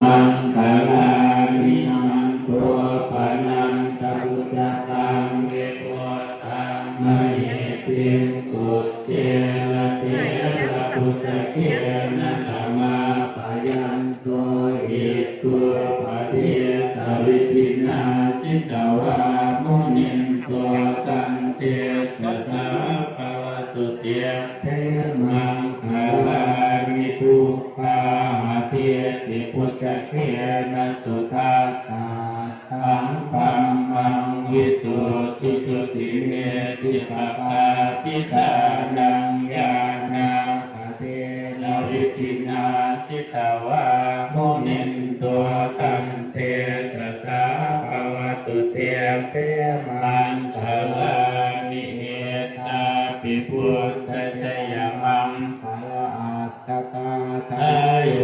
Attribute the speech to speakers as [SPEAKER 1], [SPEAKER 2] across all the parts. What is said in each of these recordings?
[SPEAKER 1] มังคลานินังตัวปนังตังจัตังเวโวตังมเหติงกุเจนะเทระปุสเกนะธรรมาปยันโตอิตุปะเทสวิตินาจิตวามุนินตัวตันเตสสะภวตุเตเทมังคลานิทุกขาเทติปุจเกนะสุทัสสะตังปัมมังวิสุทธิสุติเมติภะคาปิตานังญาณังคเทนะวิตินาสิตาวามุนินตัวตันเตสสะภวตุเตเปมังคลานิเอตาปิพุทธชยมังคลาอัตตกาทายโย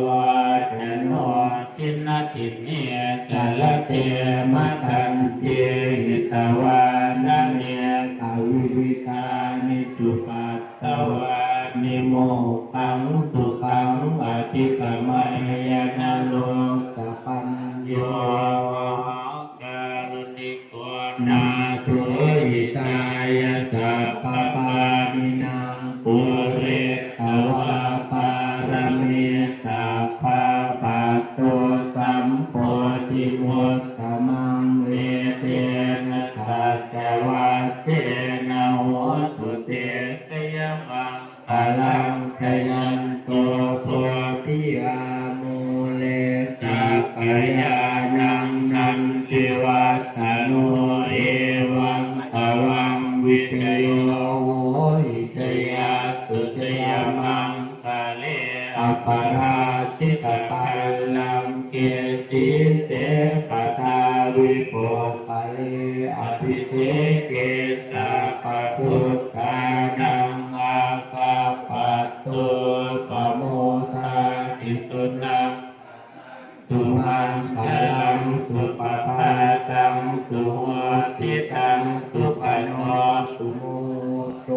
[SPEAKER 1] วาจโนทินาทิเนสารเตมะทันเจหิตวานะเนตวิวิธานิจุปัตตวานิโมกังสุขังอธิกมยนะโลสัพพัญโยการุณิโกนาโถหิตายะสัพพปานินางปุเรตวะปารมีสัพพะปัตโตสัมโพธิมุตตมังเอเตนะสัจวัจเจนะโหตุเตสยมังพลังชยันโตโพธิอามูเลสัพพยานังนันติวัฏโนเอวังตวังวิเชโยโหหิตยาสุชยมังคาเลอปราชิตปัลลังเกสีเสปทาวิโภคาเลอภิเสเกสัพพุทธานังอาคาปัตโตปโมทาติสุนังสุมันพลังสุปภาตังสุโหติตังสุปโนสุโมโต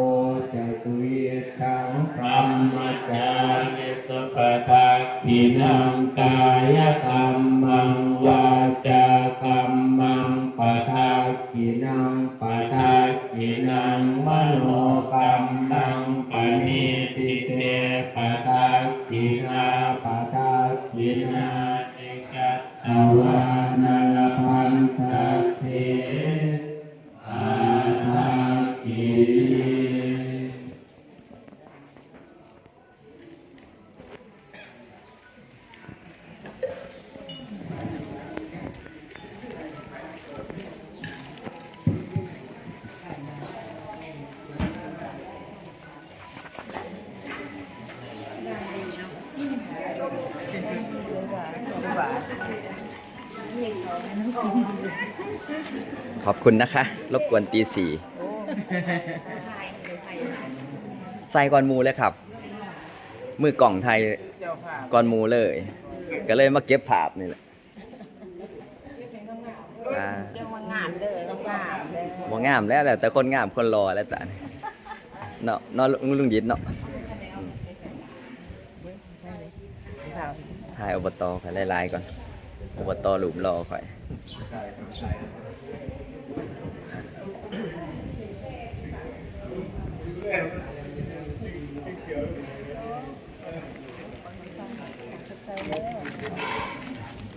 [SPEAKER 1] จะสุยตังพรหมจาริสุปทักขินังกายกรรมังวาจากรรมังปทักขินังปทักขินังมโนกรรมังปณิทิเตปทักขินาปทักขินาอวานาลพันธะเทอาทักขิ
[SPEAKER 2] ขอบคุณนะคะรบกวนตีสี่ใส่ก่อนมูเลยครับมือกล่องไทยก่อนมูเลยก็เลยมาเก็บภาพนี่แหละมองงามแล้วแต่คนงามคนรอแล้วแต่เนาะเนาะลุงดิษเนาะถ่ายอบตข่อยไล่ๆก่อนอบตหลุมรอข่อย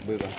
[SPEAKER 2] บื้อก่อน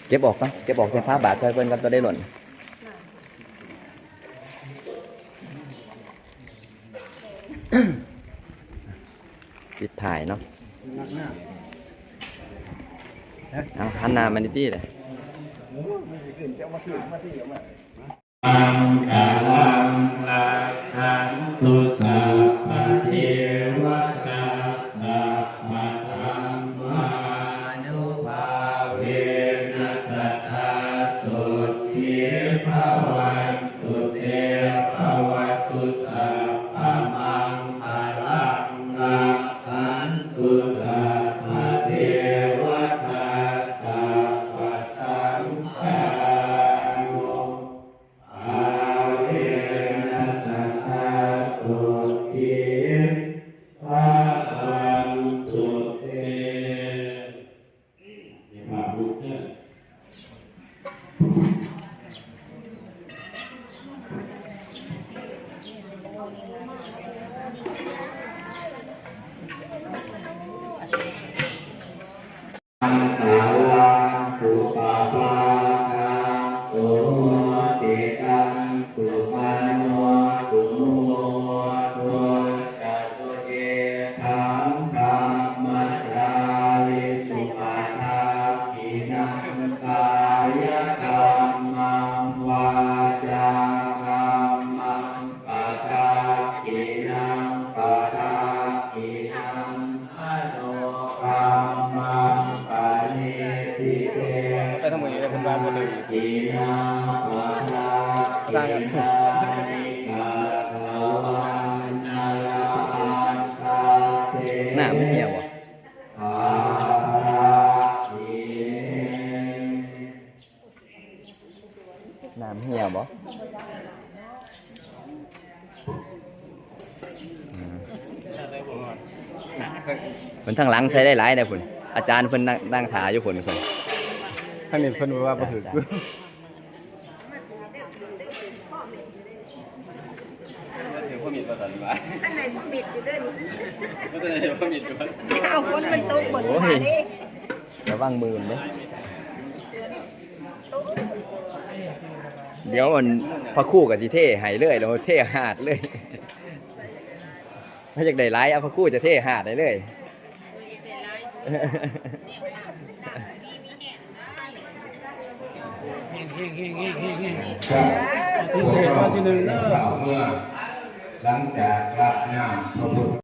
[SPEAKER 2] เก็บออกปะเก็บออกใส่ผ้าบาทใส่เพิ่นกันตัวได้หล่น ปิดถ่ายเนาะเอาหันหน้ามานิตี้เลย
[SPEAKER 1] อังคาลังลาคันตุสัพพะเทวตาสัพพะธรรมานุภาเวนัสสทธาสุขีภวันตุเตภวัตุสัพพะมังคาลังลาคันตุสัพพะเทวตาสัพพะสังฆานุ อาเวนัสสทธาสุขีภวันตุเตพระพุทธอันตาลังสุปาปาคังโสติกังสุปันโนสุโนโตจัสสุเกธังธัมมัจจาริสุปาทากินังกายกรรมังวาจากรรมังปะทากินังปะทากินังอโนกรรมังปะเนติเต
[SPEAKER 3] ไปทำมือเลยเป็นบ้านหมดเลย
[SPEAKER 1] กินาปะทากินานิกาภวันนาลาอันตาเต
[SPEAKER 2] หน้าไม่เหี่ยวอ่ะ
[SPEAKER 1] อาราหิ
[SPEAKER 2] น้ำเหี่ยวบ่เพิ่นทางหลังใช้ได้หลายเด้อพุ่นอาจารย์เพิ่นนั่งถาอยู่พุ่นเพิ่น
[SPEAKER 3] ท่านนี่เพิ่นว่าบ่ถึก
[SPEAKER 4] ข้างในมันบิดอยู่ด้วยนี่เอาคนมันตกบนมาดิ
[SPEAKER 2] ระวังมือมันเด้เดี๋ยวมันพระครู่กับสิเท่ให้เลยแล้วเท่หาดเลยถ้าอยากได้หลายเอาพระครู่จะเท่หาดได้เลย
[SPEAKER 1] ครับพวกเราเมื่อหลังจากรับน้ำพระพุทธ